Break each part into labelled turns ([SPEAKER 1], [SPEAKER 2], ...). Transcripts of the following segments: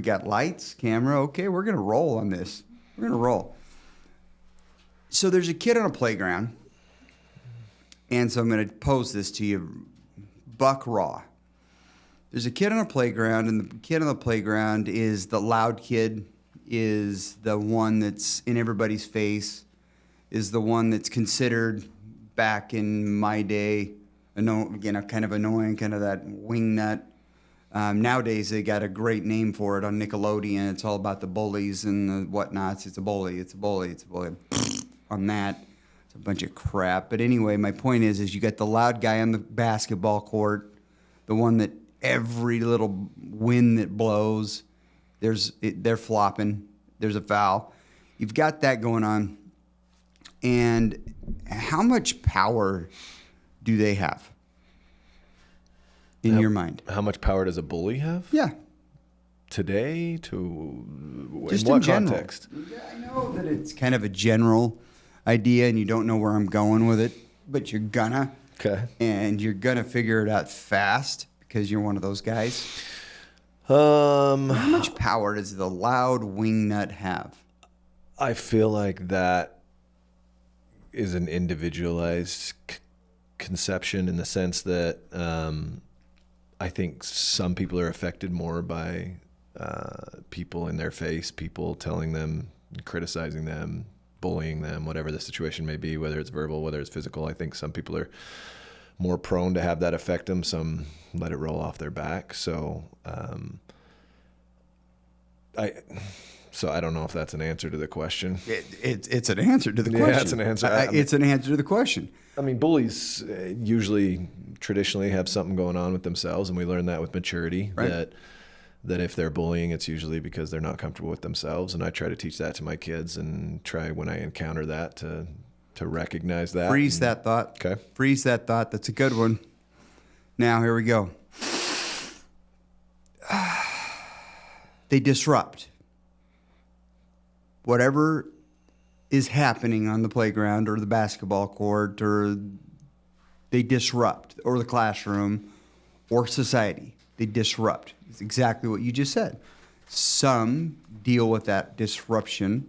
[SPEAKER 1] We got lights, camera. Okay, we're going to roll on this. We're going to roll. So there's a kid on a playground. And so I'm going to pose this to you, buck raw. There's a kid on a playground, and the kid on the playground is the loud kid, is the one that's in everybody's face, is the one that's considered back in my day, kind of annoying, kind of that wingnut. Nowadays, they got a great name for it on Nickelodeon. It's all about the bullies and the whatnots. It's a bully. It's a bully. It's a bully. On that, it's a bunch of crap. But anyway, my point is you got the loud guy on the basketball court, the one that every little wind that blows, they're flopping. There's a foul. You've got that going on. And how much power do they have in your mind?
[SPEAKER 2] How much power does a bully have?
[SPEAKER 1] Yeah.
[SPEAKER 2] Today, in
[SPEAKER 1] Just
[SPEAKER 2] what
[SPEAKER 1] in general.
[SPEAKER 2] context?
[SPEAKER 1] Yeah, I know that it's kind of a general idea and you don't know where I'm going with it, but you're gonna.
[SPEAKER 2] Okay.
[SPEAKER 1] And you're gonna figure it out fast because you're one of those guys.
[SPEAKER 2] How
[SPEAKER 1] How much power does the loud wingnut have?
[SPEAKER 2] I feel like that is an individualized conception in the sense that I think some people are affected more by people in their face, people telling them, criticizing them, bullying them, whatever the situation may be, whether it's verbal, whether it's physical. I think some people are more prone to have that affect them. Some let it roll off their back. So I don't know if that's an answer to the question.
[SPEAKER 1] It's an answer to the question.
[SPEAKER 2] Yeah, it's an answer.
[SPEAKER 1] It's an answer to the question.
[SPEAKER 2] I mean, bullies usually traditionally have something going on with themselves, and we learn that with maturity,
[SPEAKER 1] right?
[SPEAKER 2] That if they're bullying, it's usually because they're not comfortable with themselves. And I try to teach that to my kids and try when I encounter that to recognize that.
[SPEAKER 1] Freeze that thought.
[SPEAKER 2] Okay.
[SPEAKER 1] Freeze that thought. That's a good one. Now, here we go. They disrupt. Whatever is happening on the playground or the basketball court, or they disrupt, or the classroom or society. They disrupt. It's exactly what you just said. Some deal with that disruption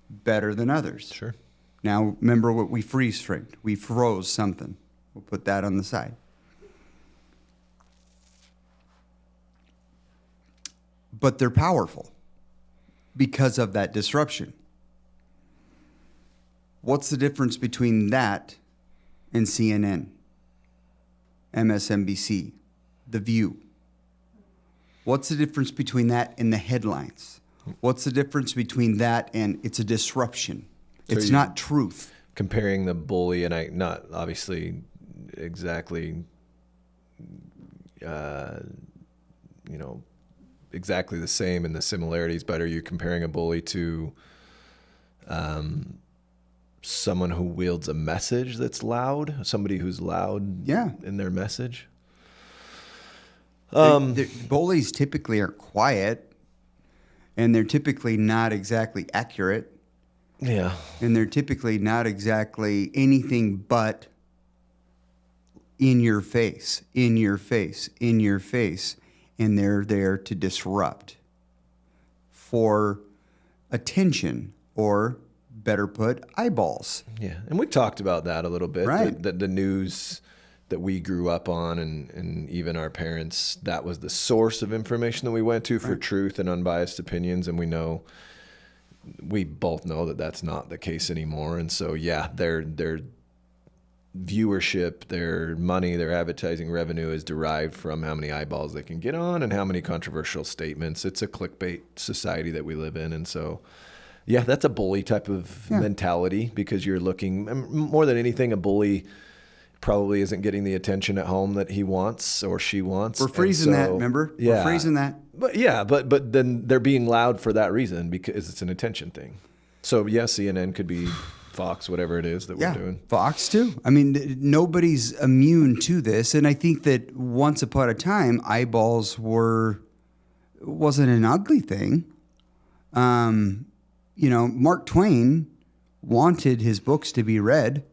[SPEAKER 1] better than others.
[SPEAKER 2] Sure.
[SPEAKER 1] Now, remember what we freeze framed. We froze something. We'll put that on the side. But they're powerful because of that disruption. What's the difference between that and CNN, MSNBC, The View? What's the difference between that and the headlines? What's the difference between that and it's a disruption?
[SPEAKER 2] So
[SPEAKER 1] It's not truth.
[SPEAKER 2] Comparing the bully, and I not obviously exactly, exactly the same in the similarities, but are you comparing a bully to someone who wields a message that's loud, somebody who's loud in their message?
[SPEAKER 1] Bullies typically are quiet, and they're typically not exactly accurate.
[SPEAKER 2] Yeah.
[SPEAKER 1] And they're typically not exactly anything but in your face, in your face, in your face. And they're there to disrupt for attention, or better put, eyeballs.
[SPEAKER 2] Yeah. And we talked about that a little bit.
[SPEAKER 1] Right.
[SPEAKER 2] The news that we grew up on, and even our parents, that was the source of information that we went to for truth and unbiased opinions. And we both know that that's not the case anymore. And so, yeah, their viewership, their money, their advertising revenue is derived from how many eyeballs they can get on and how many controversial statements. It's a clickbait society that we live in. And so, yeah, that's a bully type of mentality, because you're looking, more than anything, a bully probably isn't getting the attention at home that he wants or she wants.
[SPEAKER 1] We're freezing that, remember?
[SPEAKER 2] Yeah.
[SPEAKER 1] We're freezing that.
[SPEAKER 2] But then they're being loud for that reason, because it's an attention thing. So, yeah, CNN could be Fox, whatever it is that we're doing.
[SPEAKER 1] Fox too. I mean, nobody's immune to this. And I think that once upon a time, eyeballs wasn't an ugly thing. Mark Twain wanted his books to be read,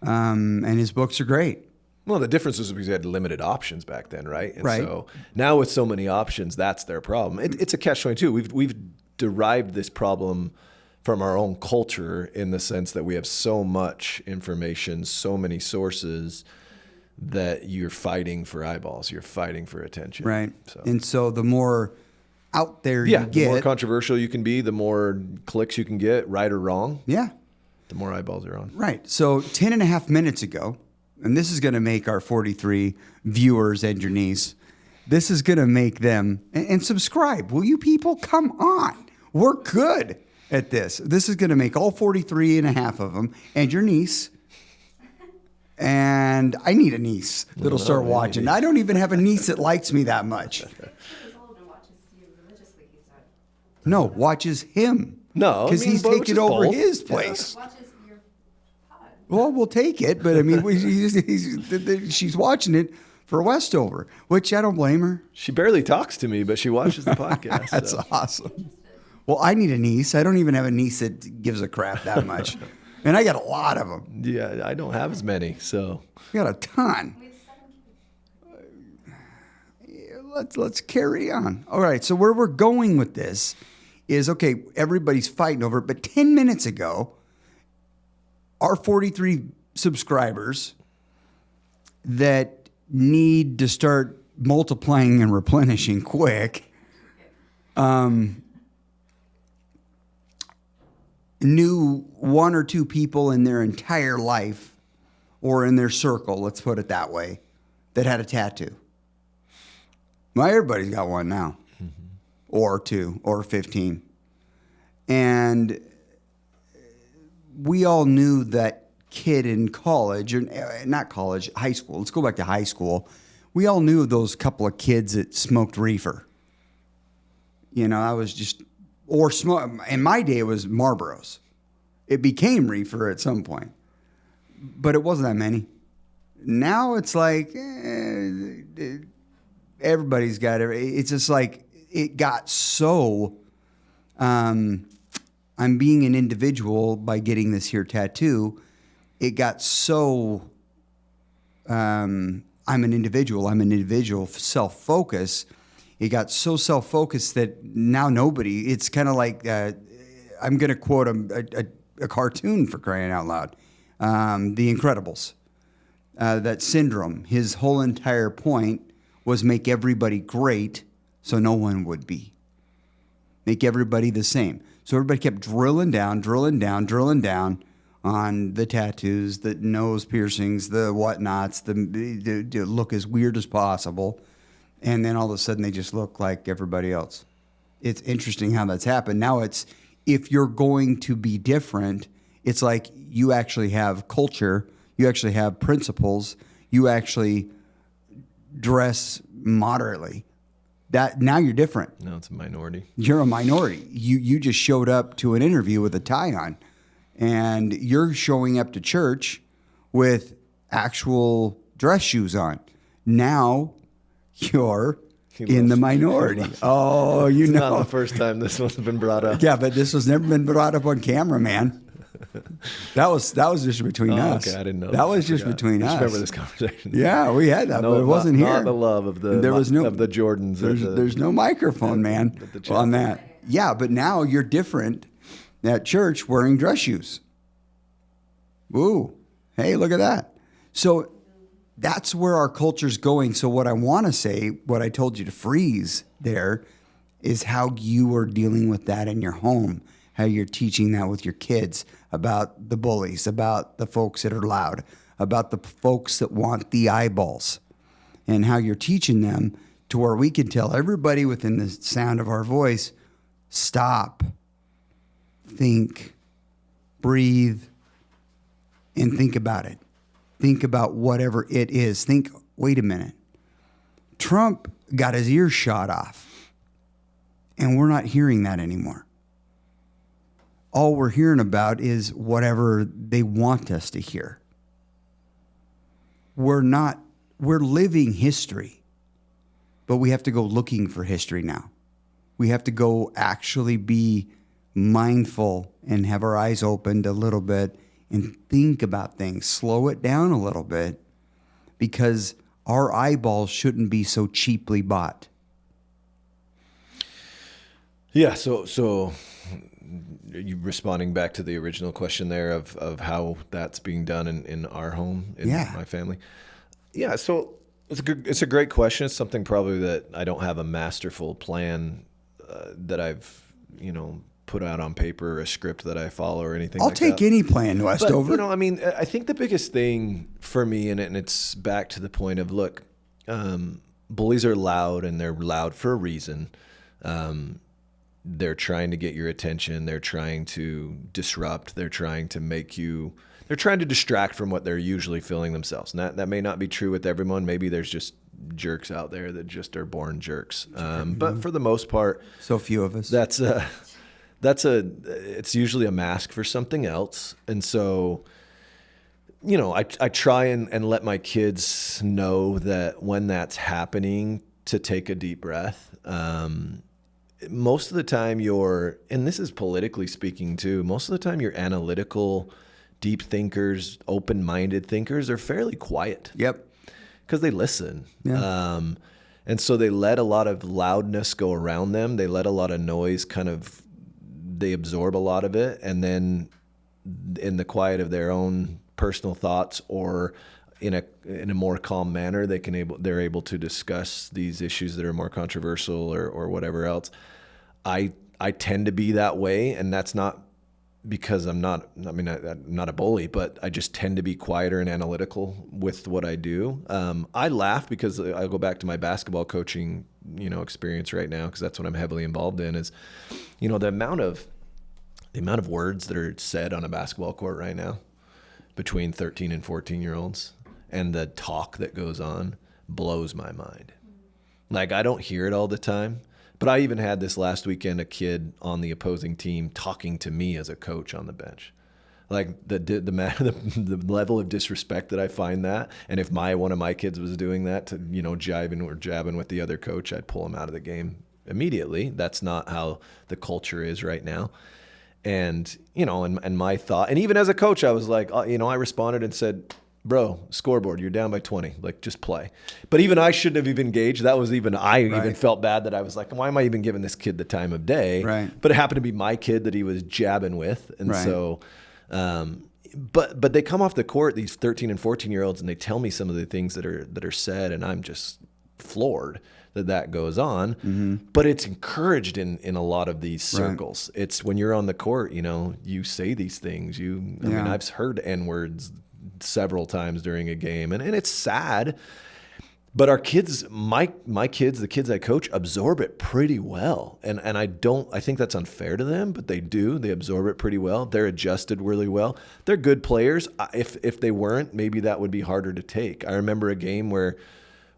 [SPEAKER 1] and his books are great.
[SPEAKER 2] Well, the difference was because we had limited options back then, right? And
[SPEAKER 1] Right.
[SPEAKER 2] so now with so many options, that's their problem. It's a catch-22. We've derived this problem from our own culture in the sense that we have so much information, so many sources that you're fighting for eyeballs, you're fighting for attention.
[SPEAKER 1] Right.
[SPEAKER 2] So.
[SPEAKER 1] And so the more out there
[SPEAKER 2] Yeah,
[SPEAKER 1] you
[SPEAKER 2] the
[SPEAKER 1] get,
[SPEAKER 2] more controversial you can be, the more clicks you can get, right or wrong,
[SPEAKER 1] yeah,
[SPEAKER 2] the more eyeballs are on.
[SPEAKER 1] right. So 10 and a half minutes ago, and this is going to make our 43 viewers and your niece, this is going to make them, and subscribe. Will you people? Come on. We're good at this. This is going to make all 43 and a half of them and your niece. And I need a niece that'll start watching. I don't even have a niece that likes me that much. No, watches him.
[SPEAKER 2] No,
[SPEAKER 1] because he's taking over his
[SPEAKER 2] Yeah.
[SPEAKER 1] place.
[SPEAKER 3] Watches your pod.
[SPEAKER 1] Well, we'll take it, but I mean, she's watching it for Westover, which I don't blame her.
[SPEAKER 2] She barely talks to me, but she watches the podcast.
[SPEAKER 1] That's
[SPEAKER 2] so.
[SPEAKER 1] awesome. Well, I need a niece. I don't even have a niece that gives a crap that much, and I got a lot of them.
[SPEAKER 2] Yeah, I don't have as many, so.
[SPEAKER 1] I got a ton.
[SPEAKER 3] We have 7 kids.
[SPEAKER 1] Let's carry on. All right, so where we're going with this is, okay, everybody's fighting over it, but 10 minutes ago, our 43 subscribers that need to start multiplying and replenishing quick knew one or two people in their entire life or in their circle, let's put it that way, that had a tattoo. Well, everybody's got one now, or 2, or 15. And we all knew that kid in college, or not college, high school. Let's go back to high school. We all knew those couple of kids that smoked reefer. You know, I was just, or smoke. In my day, it was Marlboros. It became reefer at some point, but it wasn't that many. Now it's like everybody's got it. It's just like it got so. I'm being an individual by getting this here tattoo. It got so. I'm an individual. I'm an individual. Self-focus. It got so self-focused that now nobody. It's kind of like I'm going to quote a cartoon for crying out loud. The Incredibles. That syndrome. His whole entire point was make everybody great, so no one would be. Make everybody the same. So everybody kept drilling down on the tattoos, the nose piercings, the whatnots, the look as weird as possible. And then all of a sudden they just look like everybody else. It's interesting how that's happened. Now it's, if you're going to be different, it's like you actually have culture, you actually have principles, you actually dress moderately. That now you're different.
[SPEAKER 2] No, it's a minority.
[SPEAKER 1] You're a minority. You just showed up to an interview with a tie on, and you're showing up to church with actual dress shoes on. Now you're in the minority. Oh, you
[SPEAKER 2] It's
[SPEAKER 1] know.
[SPEAKER 2] not the first time this one's been brought up.
[SPEAKER 1] Yeah, but this was never been brought up on camera, man. That was just between us.
[SPEAKER 2] Okay, I didn't know.
[SPEAKER 1] That was
[SPEAKER 2] I
[SPEAKER 1] just
[SPEAKER 2] forgot.
[SPEAKER 1] between
[SPEAKER 2] I just
[SPEAKER 1] us.
[SPEAKER 2] remember this conversation.
[SPEAKER 1] Yeah, we had that, but it wasn't here.
[SPEAKER 2] Not the love of the of the Jordans.
[SPEAKER 1] There's no microphone, man, on that. Yeah, but now you're different at church wearing dress shoes. Woo. Hey, look at that. So that's where our culture's going. So what I want to say, what I told you to freeze there, is how you are dealing with that in your home, how you're teaching that with your kids about the bullies, about the folks that are loud, about the folks that want the eyeballs, and how you're teaching them to where we can tell everybody within the sound of our voice, stop, think, breathe, and think about it. Think about whatever it is. Think, wait a minute. Trump got his ears shot off, and we're not hearing that anymore. All we're hearing about is whatever they want us to hear. We're living history, but we have to go looking for history now. We have to go actually be mindful and have our eyes opened a little bit and think about things, slow it down a little bit, because our eyeballs shouldn't be so cheaply bought.
[SPEAKER 2] Yeah. So you responding back to the original question there of how that's being done in our home, in
[SPEAKER 1] Yeah.
[SPEAKER 2] my family. Yeah. So it's a great question. It's something probably that I don't have a masterful plan that I've, put out on paper, a script that I follow or anything
[SPEAKER 1] I'll
[SPEAKER 2] like that.
[SPEAKER 1] take any plan, Westover.
[SPEAKER 2] But, I think the biggest thing for me, and it's back to the point of, look, bullies are loud, and they're loud for a reason. They're trying to get your attention. They're trying to disrupt. They're trying to they're trying to distract from what they're usually feeling themselves. And that may not be true with everyone. Maybe there's just jerks out there that just are born jerks. But for the most part,
[SPEAKER 1] so few of us.
[SPEAKER 2] It's usually a mask for something else. And so, I try and let my kids know that when that's happening, to take a deep breath. Most of the time and this is politically speaking too, most of the time your analytical, deep thinkers, open-minded thinkers are fairly quiet.
[SPEAKER 1] Yep.
[SPEAKER 2] Because they listen.
[SPEAKER 1] Yeah.
[SPEAKER 2] And so they let a lot of loudness go around them. They let a lot of noise they absorb a lot of it. And then in the quiet of their own personal thoughts, or in a more calm manner, they're able to discuss these issues that are more controversial or whatever else. I tend to be that way, and that's not because I'm not a bully, but I just tend to be quieter and analytical with what I do. I laugh because I go back to my basketball coaching, experience right now, because that's what I'm heavily involved in, is, the amount of words that are said on a basketball court right now between 13 and 14-year-olds, and the talk that goes on blows my mind. Like, I don't hear it all the time. But I even had this last weekend, a kid on the opposing team talking to me as a coach on the bench. Like the level of disrespect that I find that. And if one of my kids was doing that to, jiving or jabbing with the other coach, I'd pull him out of the game immediately. That's not how the culture is right now. And, and my thought, and even as a coach, I was like, I responded and said, bro, scoreboard, you're down by 20. Like, just play. But even I shouldn't have even engaged. Even felt bad that I was like, why am I even giving this kid the time of day?
[SPEAKER 1] Right.
[SPEAKER 2] But it happened to be my kid that he was jabbing with. And so, but they come off the court, these 13 and 14-year-olds, and they tell me some of the things that are said, and I'm just floored that goes on. Mm-hmm. But it's encouraged in a lot of these circles. Right. It's when you're on the court, you say these things. I mean, I've heard N-words several times during a game, and it's sad, but our kids, my kids, the kids I coach, absorb it pretty well, and I think that's unfair to them, but they absorb it pretty well. They're adjusted really well. They're good players. If they weren't, maybe that would be harder to take. I remember a game where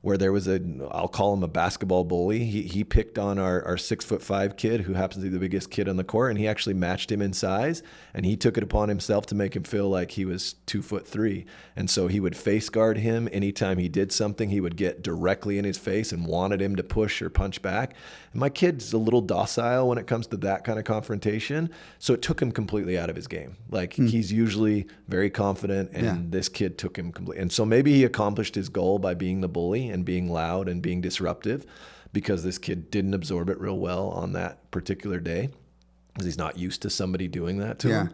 [SPEAKER 2] there was I'll call him a basketball bully. He picked on our 6'5" kid, who happens to be the biggest kid on the court, and he actually matched him in size, and he took it upon himself to make him feel like he was 2'3". And so he would face guard him. Anytime he did something, he would get directly in his face and wanted him to push or punch back. And my kid's a little docile when it comes to that kind of confrontation. So it took him completely out of his game. Like, he's usually very confident, and this kid took him completely. And so maybe he accomplished his goal by being the bully and being loud and being disruptive, because this kid didn't absorb it real well on that particular day, because he's not used to somebody doing that to him.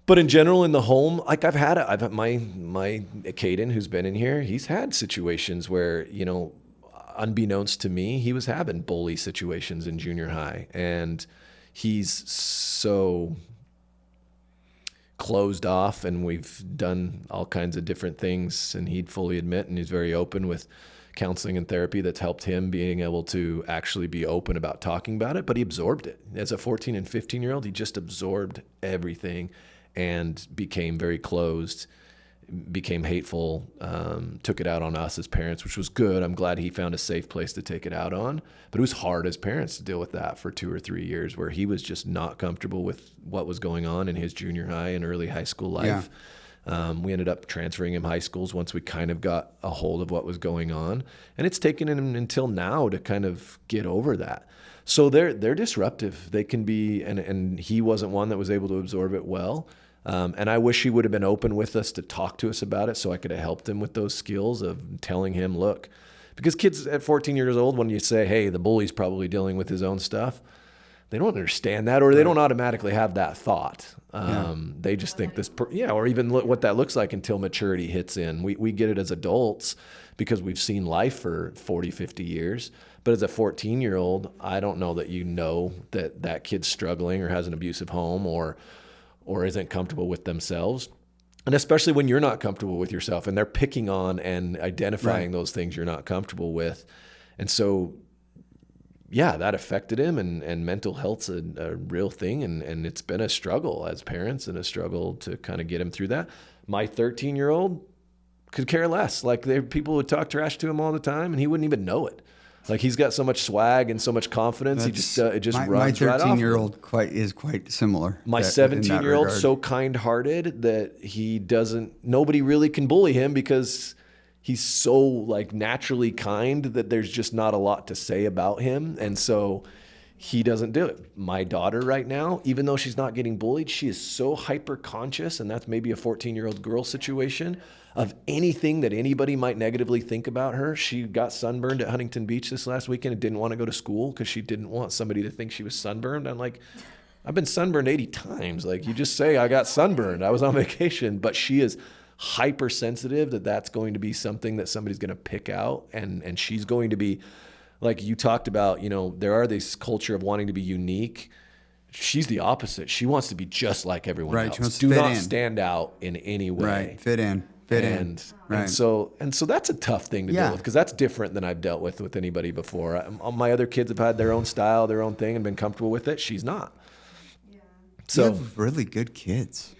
[SPEAKER 2] But in general, in the home, like I've had my Caden, who's been in here, he's had situations where, unbeknownst to me, he was having bully situations in junior high, and he's so closed off, and we've done all kinds of different things, and he'd fully admit, and he's very open with counseling and therapy that's helped him being able to actually be open about talking about it. But he absorbed it. As a 14 and 15-year-old, he just absorbed everything and became very closed, became hateful, took it out on us as parents, which was good. I'm glad he found a safe place to take it out on. But it was hard as parents to deal with that for 2 or 3 years, where he was just not comfortable with what was going on in his junior high and early high school life. We ended up transferring him high schools once we kind of got a hold of what was going on. And it's taken him until now to kind of get over that. So they're disruptive. They can be, and he wasn't one that was able to absorb it well. And I wish he would have been open with us to talk to us about it so I could have helped him with those skills of telling him, look, because kids at 14 years old, when you say, hey, the bully's probably dealing with his own stuff, they don't understand that, or they don't automatically have that thought. They just think or even what that looks like until maturity hits in. We get it as adults because we've seen life for 40, 50 years. But as a 14-year-old, I don't know that that kid's struggling or has an abusive home or isn't comfortable with themselves. And especially when you're not comfortable with yourself and they're picking on and identifying those things you're not comfortable with. And so, yeah, that affected him, and mental health's a real thing. And it's been a struggle as parents and a struggle to kind of get him through that. My 13-year-old could care less. Like people would talk trash to him all the time and he wouldn't even know it. Like he's got so much swag and so much confidence. He just it just runs right off.
[SPEAKER 1] My 13-year-old is quite similar.
[SPEAKER 2] My 17-year-old so kind-hearted that nobody really can bully him because he's so like naturally kind that there's just not a lot to say about him. And so he doesn't do it. My daughter right now, even though she's not getting bullied, she is so hyper conscious, and that's maybe a 14-year-old girl situation, of anything that anybody might negatively think about her. She got sunburned at Huntington Beach this last weekend and didn't want to go to school because she didn't want somebody to think she was sunburned. I'm like, I've been sunburned 80 times. Like, you just say I got sunburned. I was on vacation. But she is hypersensitive that's going to be something that somebody's going to pick out. And she's going to be, like you talked about, there are this culture of wanting to be unique. She's the opposite. She wants to be just like everyone else.
[SPEAKER 1] She wants to
[SPEAKER 2] Do
[SPEAKER 1] fit
[SPEAKER 2] not
[SPEAKER 1] in.
[SPEAKER 2] Stand out in any way.
[SPEAKER 1] Right, fit in.
[SPEAKER 2] And so that's a tough thing to deal with, because that's different than I've dealt with anybody before. My other kids have had their own style, their own thing, and been comfortable with it. She's not.
[SPEAKER 1] Yeah.
[SPEAKER 2] So
[SPEAKER 1] you have really good kids.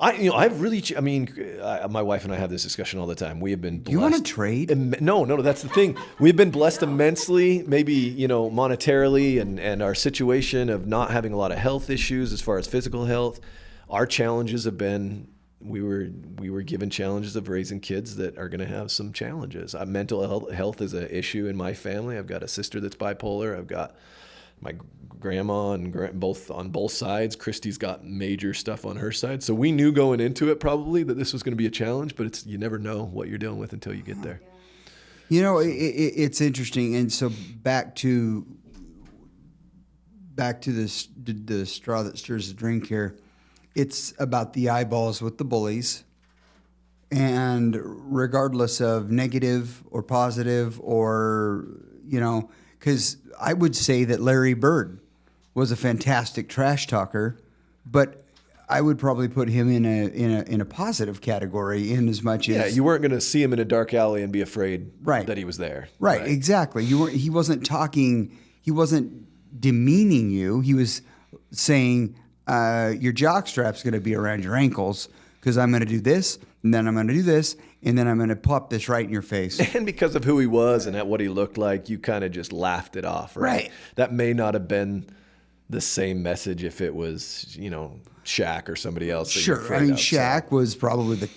[SPEAKER 2] My wife and I have this discussion all the time. We have been blessed.
[SPEAKER 1] You want to trade?
[SPEAKER 2] No, that's the thing. We've been blessed immensely, maybe, monetarily, and our situation of not having a lot of health issues as far as physical health. Our challenges have been, we were given challenges of raising kids that are going to have some challenges. Mental health is an issue in my family. I've got a sister that's bipolar. I've got my grandma and both on both sides. Christy's got major stuff on her side. So we knew going into it probably that this was going to be a challenge, but you never know what you're dealing with until you get there.
[SPEAKER 1] It's interesting. And so back to this, the straw that stirs the drink here. It's about the eyeballs with the bullies. And regardless of negative or positive or, because I would say that Larry Bird was a fantastic trash talker, but I would probably put him in a positive category in as much as
[SPEAKER 2] you weren't going to see him in a dark alley and be afraid that he was there.
[SPEAKER 1] Right, exactly. He wasn't talking. He wasn't demeaning you. He was saying your jock strap's going to be around your ankles because I'm going to do this, and then I'm going to do this, and then I'm going to pop this right in your face.
[SPEAKER 2] And because of who he was and what he looked like, you kind of just laughed it off, right? That may not have been the same message if it was, Shaq or somebody else.
[SPEAKER 1] Sure. Shaq was probably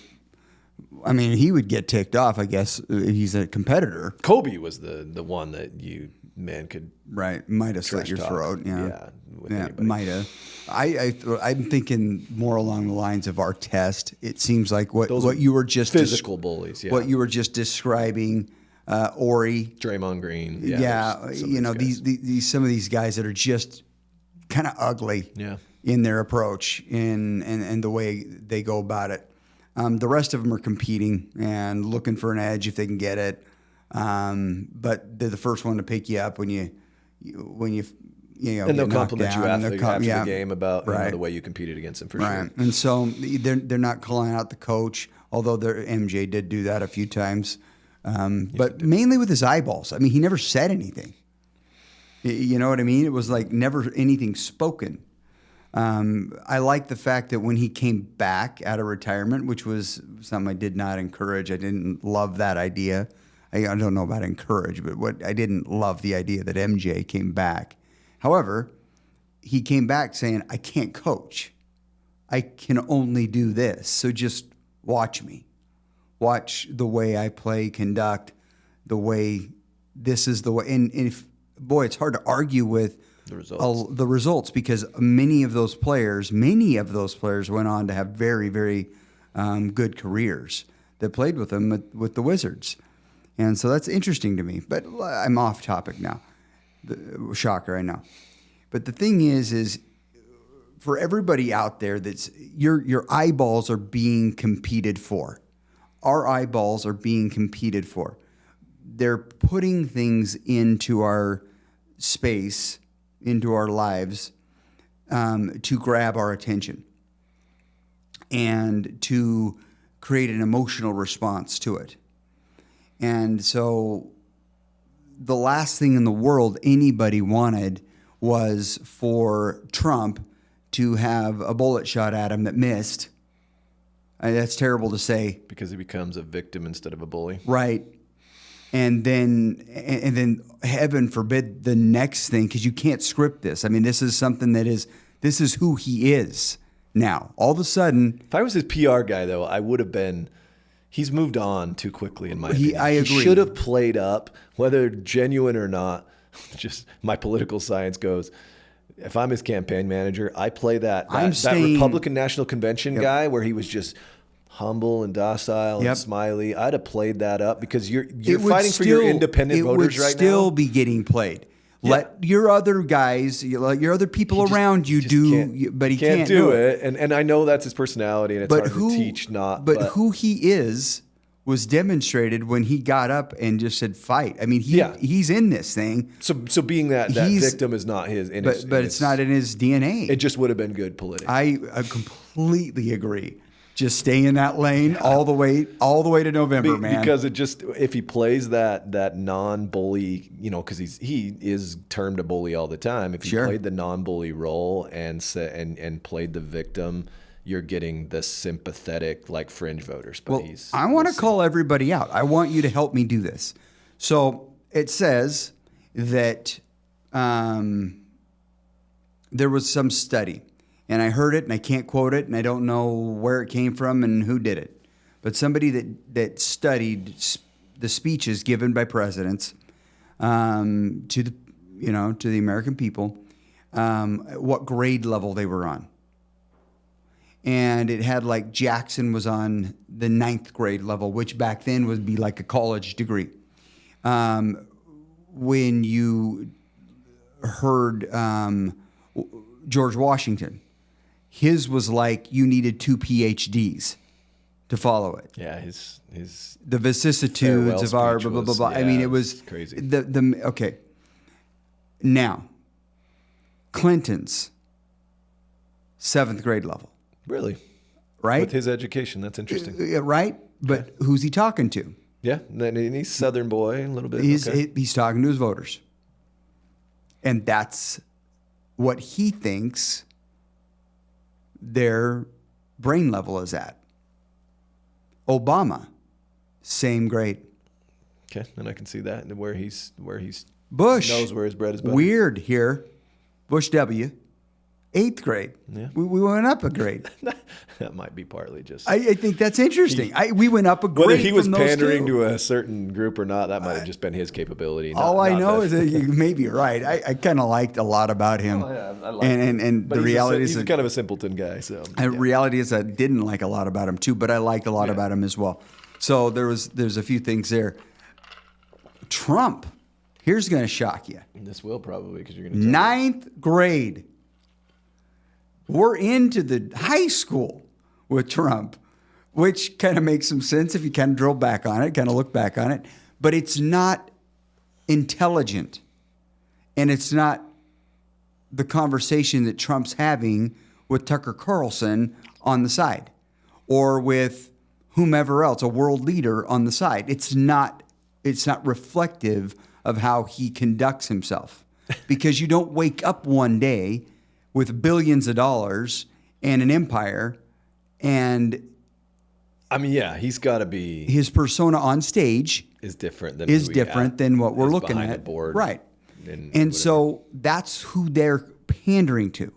[SPEAKER 1] he would get ticked off, I guess. He's a competitor.
[SPEAKER 2] Kobe was the one that could
[SPEAKER 1] might have slit your throat.
[SPEAKER 2] Yeah,
[SPEAKER 1] might have. I'm thinking more along the lines of our test. It seems like what you were just
[SPEAKER 2] physical bullies. Yeah.
[SPEAKER 1] What you were just describing, Ori,
[SPEAKER 2] Draymond Green.
[SPEAKER 1] Some of these guys that are just kind of ugly.
[SPEAKER 2] Yeah.
[SPEAKER 1] In their approach and the way they go about it. The rest of them are competing and looking for an edge if they can get it. But they're the first one to pick you up when you
[SPEAKER 2] and they'll compliment you after the game about the way you competed against them for sure.
[SPEAKER 1] And so they're not calling out the coach, although MJ did do that a few times. But mainly with his eyeballs. He never said anything. You know what I mean? It was like never anything spoken. I like the fact that when he came back out of retirement, which was something I did not encourage. I didn't love that idea. I don't know about encourage, but I didn't love the idea that MJ came back. However, he came back saying, I can't coach. I can only do this. So just watch me. Watch the way I play, conduct, the way this is the way. And if, boy, it's hard to argue with
[SPEAKER 2] The results.
[SPEAKER 1] Because many of those players went on to have very, very good careers that played with them with the Wizards. And so that's interesting to me. But I'm off topic now. Shocker, I know. But the thing is for everybody out there, that's your eyeballs are being competed for. Our eyeballs are being competed for. They're putting things into our space, into our lives, to grab our attention and to create an emotional response to it. And so the last thing in the world anybody wanted was for Trump to have a bullet shot at him that missed. That's terrible to say.
[SPEAKER 2] Because he becomes a victim instead of a bully.
[SPEAKER 1] Right. And then heaven forbid the next thing, because you can't script this. I mean, this is something this is who he is now. All of a sudden.
[SPEAKER 2] If I was his PR guy, though, I would have been. He's moved on too quickly, in my opinion.
[SPEAKER 1] I agree.
[SPEAKER 2] He should have played up, whether genuine or not. Just my political science goes. If I'm his campaign manager, I play that Republican National Convention guy where he was just humble and docile and smiley. I'd have played that up because you're fighting for your independent voters right now.
[SPEAKER 1] It would still be getting played. Yeah. Let your other guys, let your other people around you do, but he can't do it.
[SPEAKER 2] And I know that's his personality, and it's hard to teach. But
[SPEAKER 1] who he is was demonstrated when he got up and just said, "Fight." I mean, he's in this thing.
[SPEAKER 2] So being that victim is not his,
[SPEAKER 1] but it's not in his DNA.
[SPEAKER 2] It just would have been good politically.
[SPEAKER 1] I completely agree. Just stay in that lane all the way to November, man.
[SPEAKER 2] Because if he plays that non-bully, because he is termed a bully all the time. If he played the non-bully role and played the victim, you're getting the sympathetic like fringe voters. But
[SPEAKER 1] I want to call everybody out. I want you to help me do this. So it says that there was some study. And I heard it, and I can't quote it, and I don't know where it came from and who did it. But somebody that studied the speeches given by presidents to the American people, what grade level they were on. And it had like Jackson was on the 9th grade level, which back then would be like a college degree. When you heard George Washington, his was like you needed 2 PhDs to follow it.
[SPEAKER 2] Yeah,
[SPEAKER 1] the vicissitudes of our blah blah blah blah. I mean, it was
[SPEAKER 2] crazy.
[SPEAKER 1] Okay. Now, Clinton's 7th grade level.
[SPEAKER 2] Really?
[SPEAKER 1] Right?
[SPEAKER 2] With his education, that's interesting.
[SPEAKER 1] Right? But who's he talking to?
[SPEAKER 2] Yeah, and he's Southern boy a little bit.
[SPEAKER 1] He's talking to his voters, and that's what he thinks their brain level is at. Obama, same grade.
[SPEAKER 2] Okay, and I can see that where he's
[SPEAKER 1] Bush
[SPEAKER 2] knows where his bread is buttered.
[SPEAKER 1] Weird here. Bush W, 8th grade.
[SPEAKER 2] Yeah.
[SPEAKER 1] We went up a grade.
[SPEAKER 2] That might be partly just.
[SPEAKER 1] I think that's interesting. We went up a grade.
[SPEAKER 2] Whether he was pandering to a certain group or not, that might have just been his capability.
[SPEAKER 1] All I know is that you may be right. I kind of liked a lot about him.
[SPEAKER 2] Oh, yeah, I like him.
[SPEAKER 1] And the reality is
[SPEAKER 2] he's kind of a simpleton guy. So
[SPEAKER 1] the reality is I didn't like a lot about him too, but I liked a lot about him as well. So there's a few things there. Trump, here's going to shock you.
[SPEAKER 2] This will probably because you're going to
[SPEAKER 1] 9th grade. We're into the high school with Trump, which kind of makes some sense if you kind of drill back on it, kind of look back on it. But it's not intelligent. And it's not the conversation that Trump's having with Tucker Carlson on the side or with whomever else, a world leader on the side. It's not reflective of how he conducts himself because you don't wake up one day with billions of dollars and an empire, and
[SPEAKER 2] I mean, yeah, he's got to be
[SPEAKER 1] his persona on stage
[SPEAKER 2] is different
[SPEAKER 1] than what we're looking at,
[SPEAKER 2] board
[SPEAKER 1] right? And so that's who they're pandering to.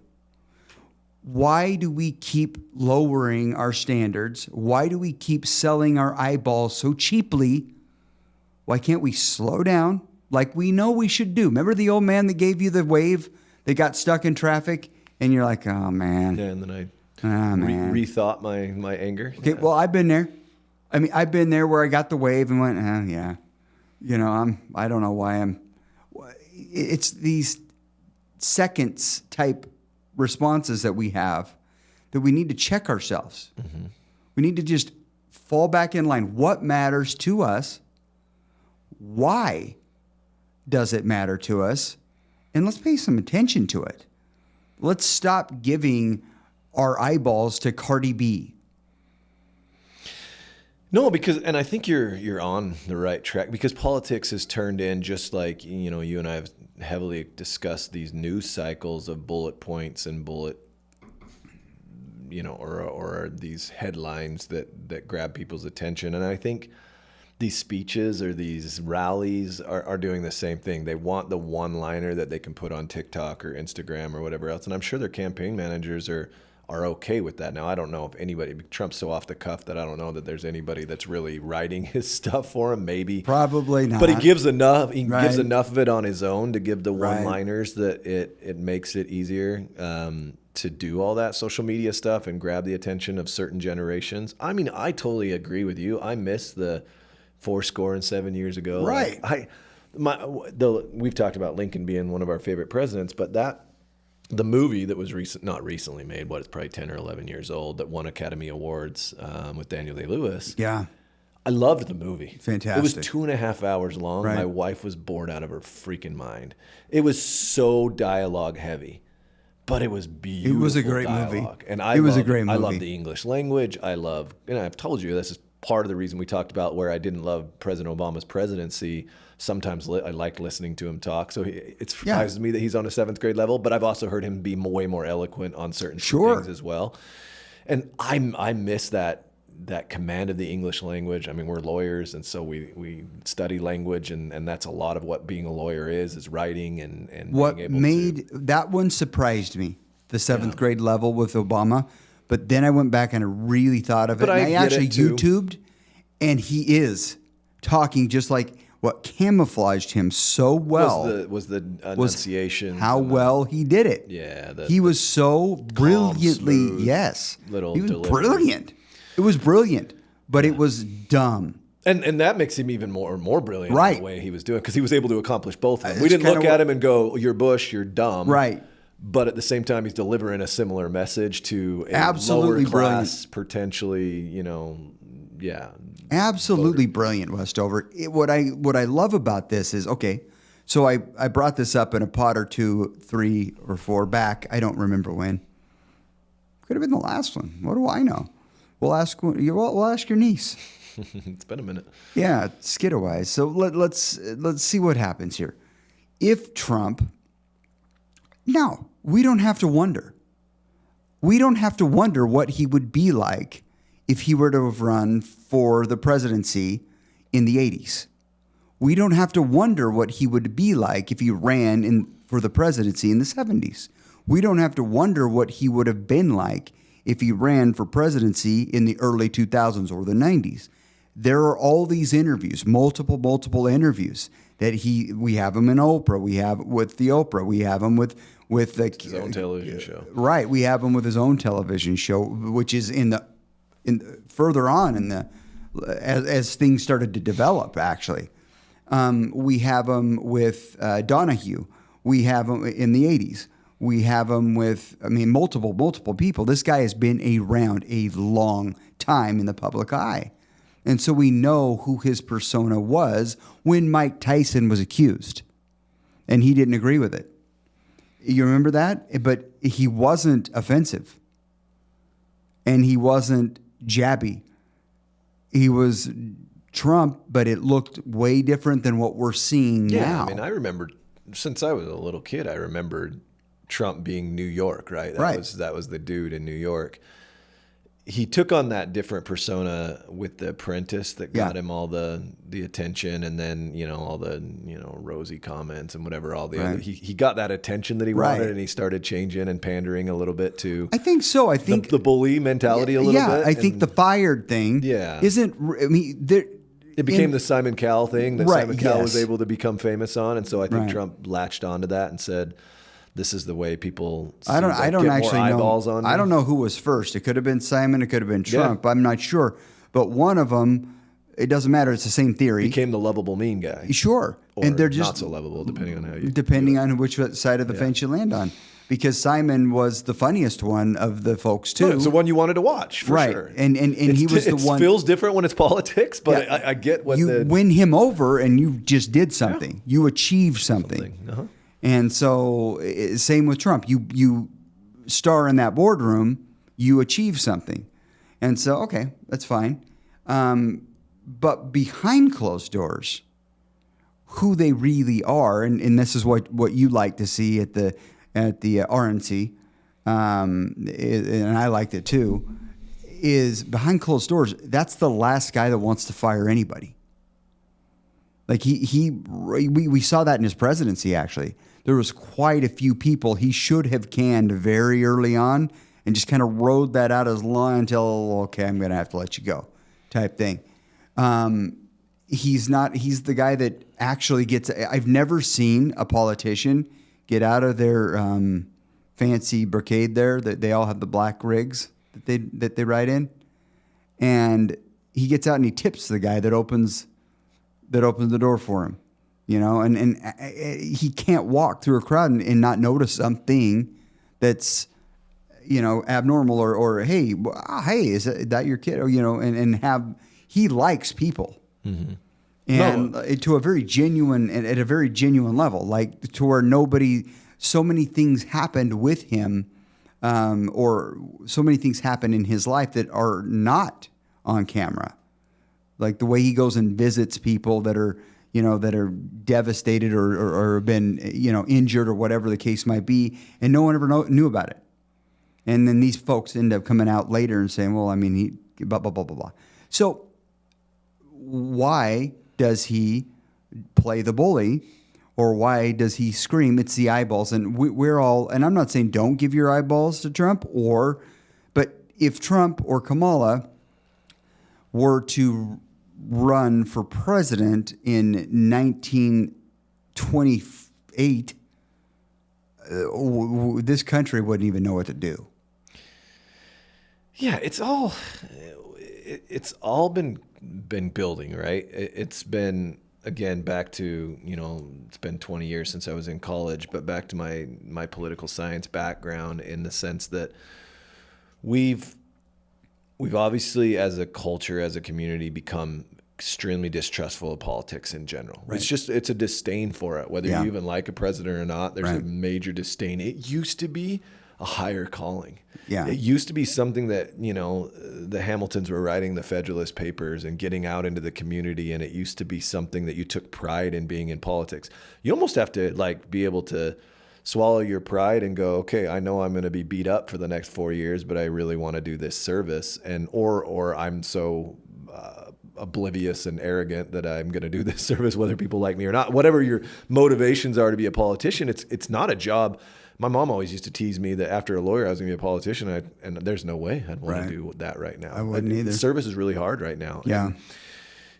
[SPEAKER 1] Why do we keep lowering our standards? Why do we keep selling our eyeballs so cheaply? Why can't we slow down like we know we should do? Remember the old man that gave you the wave They got stuck in traffic, and you're like, oh man.
[SPEAKER 2] Yeah, and then I
[SPEAKER 1] Man.
[SPEAKER 2] rethought my anger.
[SPEAKER 1] Okay, well, I've been there. I mean, I've been there where I got the wave and went, yeah. You know, I don't know why it's these seconds type responses that we have that we need to check ourselves. Mm-hmm. We need to just fall back in line. What matters to us? Why does it matter to us? And let's pay some attention to it. Let's stop giving our eyeballs to Cardi B.
[SPEAKER 2] No, and I think you're on the right track, because politics has turned in, just like, you know, you and I have heavily discussed these news cycles of bullet points and you know, or these headlines that grab people's attention. And I think these speeches or these rallies are doing the same thing. They want the one-liner that they can put on TikTok or Instagram or whatever else. And I'm sure their campaign managers are okay with that. Now, I don't know if anybody, Trump's so off the cuff that I don't know that there's anybody that's really writing his stuff for him. Maybe.
[SPEAKER 1] Probably not.
[SPEAKER 2] But he gives enough. He
[SPEAKER 1] Right.
[SPEAKER 2] gives enough of it on his own to give the
[SPEAKER 1] Right.
[SPEAKER 2] one-liners that it makes it easier to do all that social media stuff and grab the attention of certain generations. I mean, I totally agree with you. I miss the 7 years ago.
[SPEAKER 1] Right.
[SPEAKER 2] We've talked about Lincoln being one of our favorite presidents, but the movie that was not recently made, it's probably 10 or 11 years old, that won Academy Awards with Daniel Day-Lewis.
[SPEAKER 1] Yeah.
[SPEAKER 2] I loved the movie.
[SPEAKER 1] Fantastic.
[SPEAKER 2] It was 2.5 hours long.
[SPEAKER 1] Right.
[SPEAKER 2] My wife was bored out of her freaking mind. It was so dialogue heavy, but it was beautiful.
[SPEAKER 1] It was a great
[SPEAKER 2] dialogue.
[SPEAKER 1] movie.
[SPEAKER 2] And
[SPEAKER 1] It was a great
[SPEAKER 2] I
[SPEAKER 1] movie.
[SPEAKER 2] love the English language. And I've told you, this is part of the reason we talked about where I didn't love President Obama's presidency. Sometimes I liked listening to him talk. So it surprises me that he's on a 7th grade level, but I've also heard him be way more eloquent on certain things as well. And I miss that command of the English language. I mean, we're lawyers, and so we study language, and that's a lot of what being a lawyer is writing and
[SPEAKER 1] What
[SPEAKER 2] being able
[SPEAKER 1] made that one surprised me, the 7th grade level with Obama. But then I went back and I really thought of it.
[SPEAKER 2] But
[SPEAKER 1] And
[SPEAKER 2] I
[SPEAKER 1] I
[SPEAKER 2] get
[SPEAKER 1] actually
[SPEAKER 2] it, too.
[SPEAKER 1] YouTubed, and he is talking just like what camouflaged him so well
[SPEAKER 2] was the enunciation.
[SPEAKER 1] how well he did it.
[SPEAKER 2] Yeah,
[SPEAKER 1] he was so brilliantly,
[SPEAKER 2] smooth,
[SPEAKER 1] yes.
[SPEAKER 2] little
[SPEAKER 1] He was
[SPEAKER 2] delivery.
[SPEAKER 1] brilliant. It was brilliant, but it was dumb.
[SPEAKER 2] And that makes him even more brilliant
[SPEAKER 1] Right.
[SPEAKER 2] in the way he was doing, because he was able to accomplish both of them.
[SPEAKER 1] It's
[SPEAKER 2] We didn't
[SPEAKER 1] kinda
[SPEAKER 2] look at him and go, "You're Bush, you're dumb."
[SPEAKER 1] Right.
[SPEAKER 2] But at the same time, he's delivering a similar message to a
[SPEAKER 1] Absolutely
[SPEAKER 2] lower class, potentially,
[SPEAKER 1] Absolutely brilliant, Westover. What I love about this is, okay, so I brought this up in a pod or 2, 3 or 4 back. I don't remember when. Could have been the last one. What do I know? We'll ask your niece.
[SPEAKER 2] It's been a minute.
[SPEAKER 1] Yeah, skidawise. So let's see what happens here. If Trump, now we don't have to wonder. We don't have to wonder what he would be like if he were to have run for the presidency in the 80s. We don't have to wonder what he would be like if he ran for the presidency in the 70s. We don't have to wonder what he would have been like if he ran for presidency in the early 2000s or the 90s. There are all these interviews, multiple interviews that we have him in Oprah, we have with the Oprah, we have him with
[SPEAKER 2] His own television show.
[SPEAKER 1] Right, we have him with his own television show, which is further on as things started to develop. Actually, we have him with Donahue. We have him in the 80s. We have him with multiple people. This guy has been around a long time in the public eye. And so we know who his persona was when Mike Tyson was accused. And he didn't agree with it. You remember that? But he wasn't offensive. And he wasn't jabby. He was Trump, but it looked way different than what we're seeing now.
[SPEAKER 2] I mean, I remember, since I was a little kid, I remembered Trump being New York, right? That was the dude in New York. He took on that different persona with The Apprentice that got him all the attention, and then all the rosy comments and whatever, all the other. He got that attention that he wanted, and he started changing and pandering a little bit to.
[SPEAKER 1] I think so. I think
[SPEAKER 2] the bully mentality a little bit.
[SPEAKER 1] Yeah, I think the fired thing. Isn't. I mean,
[SPEAKER 2] it became the Simon Cowell thing that
[SPEAKER 1] Right,
[SPEAKER 2] Simon Cowell was
[SPEAKER 1] yes.
[SPEAKER 2] able to become famous on, and so I think Trump latched onto that and said, this is the way people
[SPEAKER 1] I don't
[SPEAKER 2] get
[SPEAKER 1] actually
[SPEAKER 2] more
[SPEAKER 1] know.
[SPEAKER 2] eyeballs on me.
[SPEAKER 1] I don't know who was first. It could have been Simon. It could have been Trump. I'm not sure. But one of them, it doesn't matter. It's the same theory.
[SPEAKER 2] Became the lovable mean guy.
[SPEAKER 1] Sure.
[SPEAKER 2] Or
[SPEAKER 1] And they're just
[SPEAKER 2] not so lovable, depending on how you
[SPEAKER 1] on which side of the fence you land on. Because Simon was the funniest one of the folks too.
[SPEAKER 2] No, it's the one you wanted to watch, for
[SPEAKER 1] right.
[SPEAKER 2] sure.
[SPEAKER 1] And he was the one.
[SPEAKER 2] It feels different when it's politics, but
[SPEAKER 1] Yeah.
[SPEAKER 2] I get what
[SPEAKER 1] you win him over, and you just did something.
[SPEAKER 2] Yeah.
[SPEAKER 1] You achieved something.
[SPEAKER 2] Uh-huh.
[SPEAKER 1] And so, same with Trump. You star in that boardroom, you achieve something. And so, okay, that's fine. But behind closed doors, who they really are, and this is what you like to see at the RNC, and I liked it too, is behind closed doors. That's the last guy that wants to fire anybody. Like we saw that in his presidency. Actually, there was quite a few people he should have canned very early on, and just kind of rode that out as long until, okay, I'm going to have to let you go, type thing. He's the guy that actually gets. I've never seen a politician get out of their fancy brigade there. That they all have the black rigs that they ride in, and he gets out and he tips the guy that opens the door for him, and he can't walk through a crowd and not notice something that's abnormal or hey, is that your kid, or and have. He likes people.
[SPEAKER 2] Mm-hmm.
[SPEAKER 1] And to a very genuine, and at a very genuine level, like to where so many things happened with him, or so many things happen in his life that are not on camera. Like the way he goes and visits people that are devastated or have been, injured or whatever the case might be. And no one ever knew about it. And then these folks end up coming out later and saying, well, I mean, he blah, blah, blah, blah, blah. So why does he play the bully, or why does he scream? It's the eyeballs. And we're all, and I'm not saying don't give your eyeballs to Trump, but if Trump or Kamala were to run for president in 1928, this country wouldn't even know what to do.
[SPEAKER 2] Yeah, it's all been building, right? It's been, again, back to, it's been 20 years since I was in college, but back to my political science background, in the sense that we've obviously, as a culture, as a community, become extremely distrustful of politics in general. Right. It's a disdain for it, whether you even like a president or not. There's a major disdain. It used to be a higher calling. Yeah. It used to be something that, the Hamiltons were writing the Federalist Papers and getting out into the community, and it used to be something that you took pride in being in politics. You almost have to be able to swallow your pride and go, okay, I know I'm going to be beat up for the next 4 years, but I really want to do this service, or I'm so oblivious and arrogant that I'm going to do this service, whether people like me or not. Whatever your motivations are to be a politician, it's not a job. My mom always used to tease me that after a lawyer, I was going to be a politician. And there's no way I'd want to do that right now.
[SPEAKER 1] I wouldn't either.
[SPEAKER 2] Service is really hard right now.
[SPEAKER 1] Yeah.